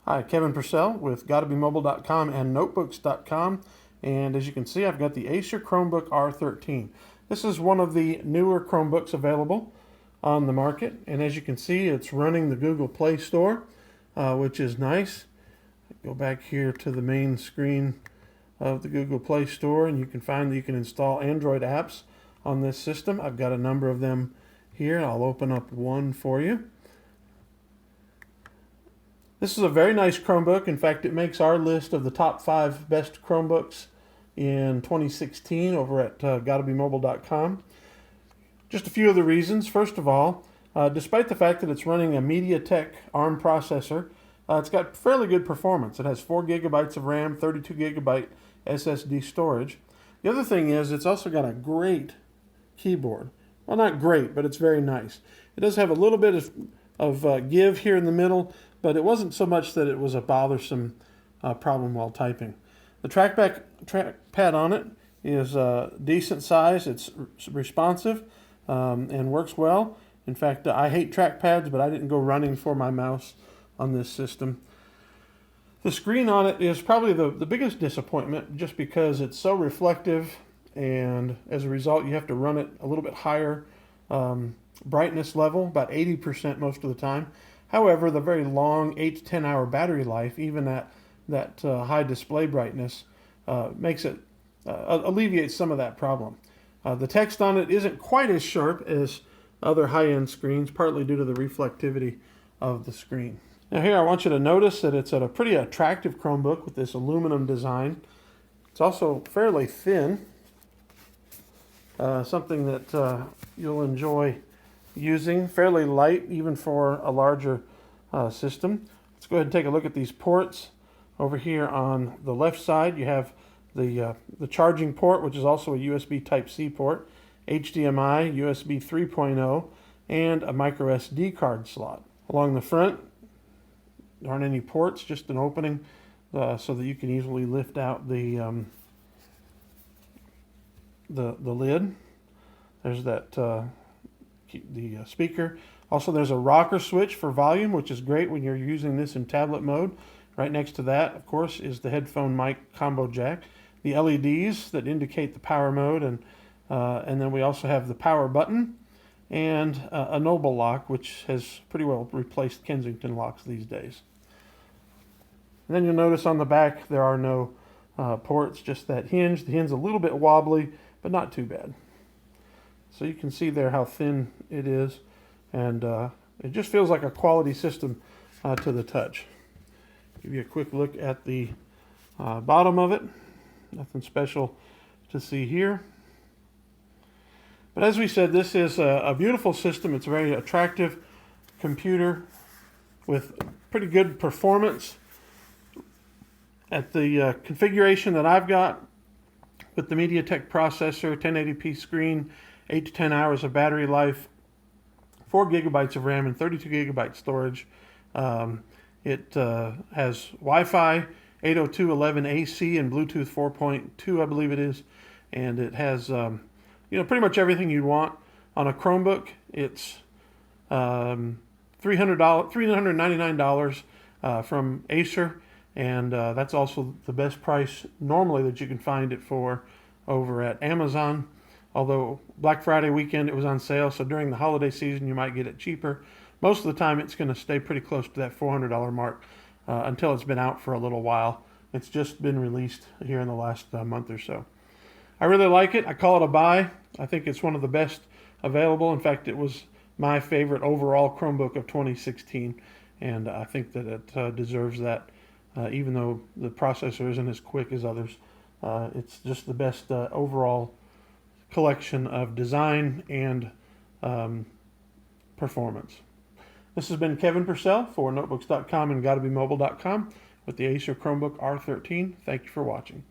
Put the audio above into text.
Hi, Kevin Purcell with GottaBeMobile.com and Notebooks.com, and as you can see, I've got the Acer Chromebook R13. This is one of the newer Chromebooks available on the market, and as you can see, it's running the Google Play Store, which is nice. Go back here to the main screen of the Google Play Store, and you can find that you can install Android apps on this system. I've got a number of them here. I'll open up one for you. This is a very nice Chromebook. In fact, it makes our list of the top 5 best Chromebooks in 2016 over at GottaBeMobile.com. Just a few of the reasons. First of all, despite the fact that it's running a MediaTek ARM processor, it's got fairly good performance. It has 4 gigabytes of RAM, 32 gigabyte SSD storage. The other thing is it's also got a great keyboard. Well, not great, but it's very nice. It does have a little bit of give here in the middle, but it wasn't so much that it was a bothersome problem while typing. The trackback pad on it is decent size. It's responsive and works well. In fact, I hate trackpads, but I didn't go running for my mouse on this system. The screen on it is probably the biggest disappointment, just because it's so reflective, and as a result you have to run it a little bit higher brightness level, about 80% most of the time. However, the very long 8 to 10 hour battery life, even at that high display brightness, makes it alleviates some of that problem. The text on it isn't quite as sharp as other high-end screens, partly due to the reflectivity of the screen. Now here I want you to notice that it's a pretty attractive Chromebook with this aluminum design. It's also fairly thin, something that you'll enjoy using. Fairly light even for a larger system. Let's go ahead and take a look at these ports. Over here on the left side you have the charging port, which is also a USB Type-C port, HDMI, USB 3.0, and a micro SD card slot. Along the front there aren't any ports, just an opening so that you can easily lift out the lid. There's that the speaker. Also, there's a rocker switch for volume, which is great when you're using this in tablet mode. Right next to that, of course, is the headphone mic combo jack. The LEDs that indicate the power mode, and then we also have the power button and a Noble lock, which has pretty well replaced Kensington locks these days. And then you'll notice on the back there are no ports, just that hinge. The hinge is a little bit wobbly, but not too bad. So you can see there how thin it is, and it just feels like a quality system to the touch. Give you a quick look at the bottom of it. Nothing special to see here. But as we said, this is a beautiful system. It's a very attractive computer with pretty good performance. At the configuration that I've got with the MediaTek processor, 1080p screen, 8 to 10 hours of battery life, 4 gigabytes of RAM, and 32 gigabyte storage. It has Wi-Fi, 802.11 AC, and Bluetooth 4.2, I believe it is, and it has pretty much everything you'd want on a Chromebook. It's $399 from Acer, and that's also the best price normally that you can find it for over at Amazon. Although Black Friday weekend it was on sale, so during the holiday season you might get it cheaper. Most of the time it's going to stay pretty close to that $400 mark until it's been out for a little while. It's just been released here in the last month or so. I really like it. I call it a buy. I think it's one of the best available. In fact, it was my favorite overall Chromebook of 2016, and I think that it deserves that. Even though the processor isn't as quick as others, it's just the best overall collection of design and performance. This has been Kevin Purcell for Notebooks.com and GottaBeMobile.com with the Acer Chromebook R13. Thank you for watching.